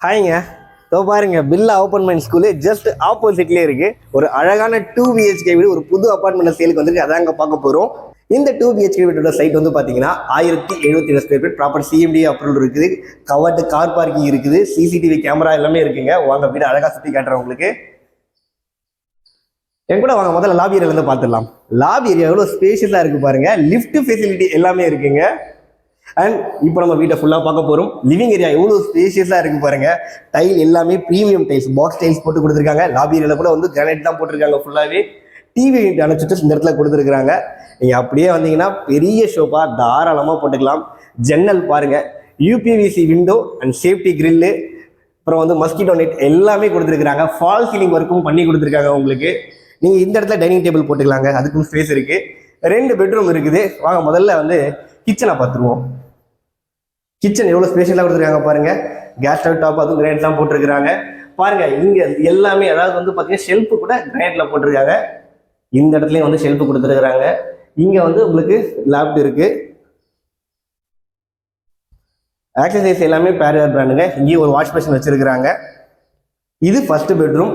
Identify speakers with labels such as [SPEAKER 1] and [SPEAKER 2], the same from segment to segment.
[SPEAKER 1] ஹாய்ங்க. பாருங்க, பில்லா ஓப்பன்மெண்ட் school just ஆப்போசிட்லேயே இருக்கு. ஒரு அழகான 2 BHK வீடு, ஒரு புது அப்பார்ட்மெண்ட் சேலுக்கு வந்துருக்கு. அதாங்க பார்க்க போகிறோம். இந்த 2 BHK வீட்டோட சைட் வந்து பார்த்தீங்கன்னா 1077 square feet, proper CMD approval இருக்குது, கவர்டு கார் பார்க்கிங் இருக்குது, CCTV கேமரா எல்லாமே இருக்குங்க. வாங்க வீடு அழகாக சுற்றி காட்டுறேன் உங்களுக்கு. என் கூட வாங்க, முதல்ல லாபி ஏரியால இருந்து பார்த்துடலாம். லாபி ஏரியா எவ்வளோ ஸ்பேஷியஸாக இருக்கு பாருங்க. லிஃப்ட் ஃபெசிலிட்டி எல்லாமே இருக்குங்க. அண்ட் இப்போ நம்ம வீட்டை ஃபுல்லாக பார்க்க போகிறோம். லிவிங் ஏரியா எவ்வளோ ஸ்பேஷியஸாக இருக்கு பாருங்க. டைல் எல்லாமே ப்ரீமியம் டைல்ஸ், பாக்ஸ் டைல்ஸ் போட்டு கொடுத்துருக்காங்க. லாபி ஏரியால கூட வந்து கிரானைட் தான் போட்டிருக்காங்க ஃபுல்லாகவே. டிவி அணைச்சிட்டு இந்த இடத்துல கொடுத்துருக்காங்க. நீங்கள் அப்படியே வந்தீங்கன்னா பெரிய ஷோப்பா தாராளமாக போட்டுக்கலாம். ஜன்னல் பாருங்க, UPVC window and safety grill, அப்புறம் வந்து மஸ்கிட்டோ நெட் எல்லாமே கொடுத்துருக்காங்க. ஃபால் சீலிங் ஒர்க்கும் பண்ணி கொடுத்துருக்காங்க உங்களுக்கு. நீங்கள் இந்த இடத்துல டைனிங் டேபிள் போட்டுக்கலாங்க, அதுக்கும் ஸ்பேஸ் இருக்கு. 2 பெட்ரூம் இருக்குது. வாங்க முதல்ல வந்து கிச்சனை பார்த்துருவோம். கிச்சன் எவ்வளோ ஸ்பேஷியலாக கொடுத்துருக்காங்க பாருங்க. கேஸ் ஸ்டவ் டாப் அதுவும் கிரானைட் தான் போட்டிருக்காங்க பாருங்க. இங்கே எல்லாமே அதாவது வந்து பார்த்தீங்கன்னா ஷெல்ஃபு கூட கிரானைட்ல போட்டிருக்காங்க. இந்த இடத்துலையும் வந்து ஷெல்ஃபு கொடுத்துருக்காங்க. இங்கே வந்து உங்களுக்கு லேப்டாப் இருக்கு. ஆக்சசரிஸ் எல்லாமே பேரியர் பிராண்டுங்க. இங்கேயும் ஒரு வாஷ் மிஷின் வச்சிருக்கிறாங்க. இது ஃபர்ஸ்ட் பெட்ரூம்.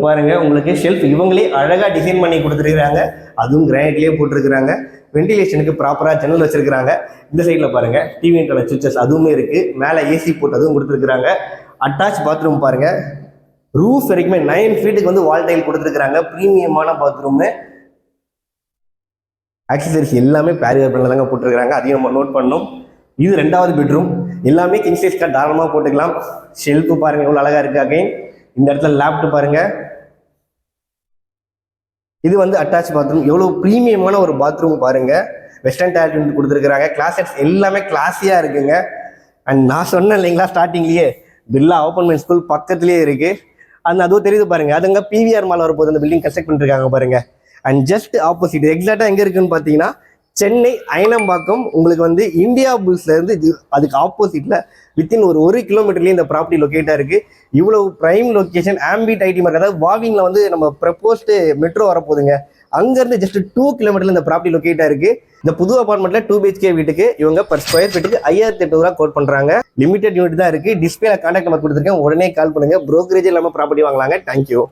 [SPEAKER 1] பாருங்க, உங்களுக்கு ஷெல்ஃப் இவங்களே அழகா டிசைன் பண்ணி கொடுத்துருக்காங்க. அதுவும் கிரானைட்லேயே போட்டிருக்கிறாங்க. வென்டிலேஷனுக்கு ப்ராப்பராக ஜன்னல் வச்சிருக்காங்க. இந்த சைடில் பாருங்க, டிவிக்கான சுவிச்சஸ் அதுவுமே இருக்கு. மேலே AC போட்டு அதுவும் கொடுத்துருக்காங்க. அட்டாச் பாத்ரூம் பாருங்க, ரூஃப் வரைக்குமே 9 ஃபீட்டுக்கு வந்து வால் டைல் கொடுத்துருக்காங்க. ப்ரீமியமான பாத்ரூம். ஆக்சசரிஸ் எல்லாமே பேரியர் பிராண்ட்ல தாங்க போட்டிருக்காங்க. அதையும் நம்ம நோட் பண்ணணும். இது 2வது பெட்ரூம். எல்லாமே கிங் சைஸ் கார்ட் தாராளமாக போட்டுக்கலாம். ஷெல்ஃபு பாருங்க எவ்வளோ அழகா இருக்கு. அகைன் இந்த இடத்துல லேப்டாப் பாருங்க. இது வந்து அட்டாச் பாத்ரூம். எவ்வளோ ப்ரீமியமான ஒரு பாத்ரூம் பாருங்க. வெஸ்டர்ன் டாய்லெட் கொடுத்துருக்காங்க. கிளாசெட்ஸ் எல்லாமே கிளாஸியாக இருக்குங்க. அண்ட் நான் சொன்னேன் இல்லைங்களா ஸ்டார்டிங்லேயே, பில்லா ஓப்பன்மெண்ட் ஸ்கூல் பக்கத்துலேயே இருக்கு. அதுவும் தெரியுது பாருங்க. அதுங்க PVR மால் வரப்போது அந்த பில்டிங் கன்ஸ்ட்ரக்ட் பண்ணிருக்காங்க பாருங்க. அண்ட் ஜஸ்ட் ஆப்போசிட் எக்ஸாக்டாக எங்கே இருக்குன்னு பார்த்தீங்கன்னா சென்னை அயனம்பாக்கம். உங்களுக்கு வந்து இந்தியா புல்ஸ்ல இருந்து அதுக்கு ஆப்போசிட்ல வித்தின் ஒரு 1 கிலோமீட்டர்லேயே இந்த ப்ராப்பர்ட்டி லொக்கேட்டா இருக்கு. இவ்வளவு prime location, Ambit IT park, அதாவது வாவிங்ல வந்து நம்ம ப்ரப்போஸ்டு மெட்ரோ வரப்போகுதுங்க. அங்கேருந்து ஜஸ்ட் 2 கிலோமீட்டர்ல இந்த ப்ராப்பர்ட்டி லொக்கேட்டா இருக்கு. இந்த புது அபார்ட்மெண்ட்ல 2 BHK வீட்டுக்கு இவங்க பர் ஸ்கொயர் ஃபீட்டுக்கு 5800 ரூபா கோட் பண்றாங்க. லிமிடெட் யூனிட் தான் இருக்கு. டிஸ்பிளேல கான்டாக்ட் நம்பர் கொடுத்துருக்கேன், உடனே கால் பண்ணுங்க. ப்ரோக்கரேஜ் இல்லாமல் ப்ராப்பர்ட்டி வாங்கலாங்க. தேங்க்யூ.